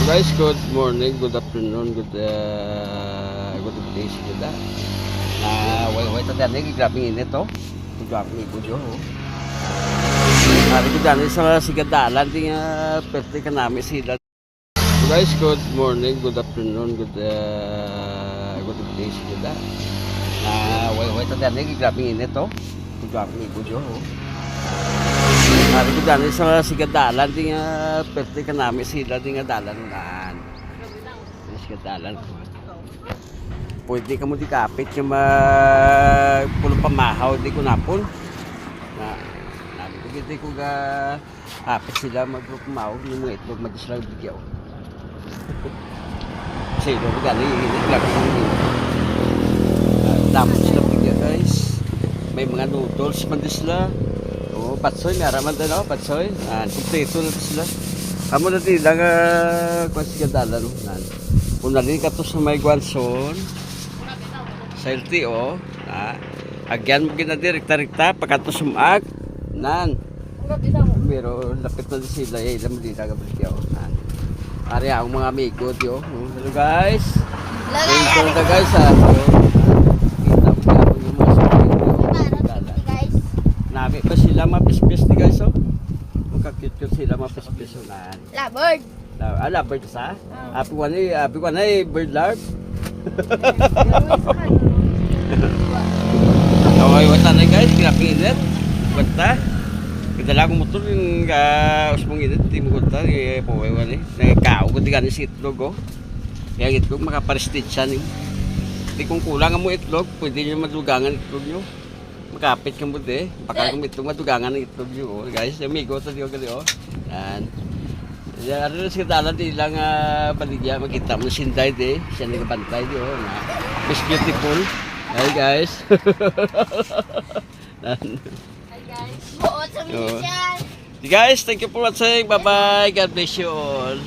Guys, good morning, good afternoon, good day siguro. Wait tadi grabe init to. Grabe ko jo. Hari ko dyan sa sigadalan di nga pwede ka namin sila. Guys, good morning, good afternoon, good day siguro. Wait tadi grabe init to. Grabe ko jo. Hari ko dyan sa sigadalan di nga pwede ka namin sila di nga dalanan. Sigadalan. Pwede ka mo di kapit yung pulong pamahaw di ko napon. Hindi ko ga kapit sila magpamahaw yung mga itlog mag-islang bigyaw. Kasi ito gani itlog damo sila bigyaw guys. May mga noodles man sila. Oh, patsoy may araman din ako, patsoy. Kumpleto na sila. Amo na din lang kung sigadalan. Kung nalin ka to sa may Guanson, sa LTO, agyan mo ginadirikta-rikta, pagkato sumag, pero lapit na din sila, ilam mo din nagabalik yun. Ari ang mga amigo, diyo. Hello guys. Hello na guys, kita mo nga yung mga sumag. Nabi pa sila mapispis ni guys, magkakit-kit sila mapispis yun. Labord. Labord sa? Api ko na bird lark. Okay, wala na guys, grabe init. Wala. Kadala ko motor yung usmong init, di mo kunta, pawewan eh. Nagkao ko di ka ni si itlog oh. Kaya itlog makaparestit siya eh. Di kung kulang mo itlog, pwede nyo madugangan itlog nyo. Makapit ka mo di. Baka kung itlog madugangan ng itlog nyo oh. Guys, amigo, ito di ko gali oh. Yan. Ano na siya talan di lang baligya makita mo sinday di. Siya nagabantay di oh. Miss Beautiful. Hi guys. Hi guys. Oo, sa minsan. Guys, thank you for watching. Bye bye. God bless you all.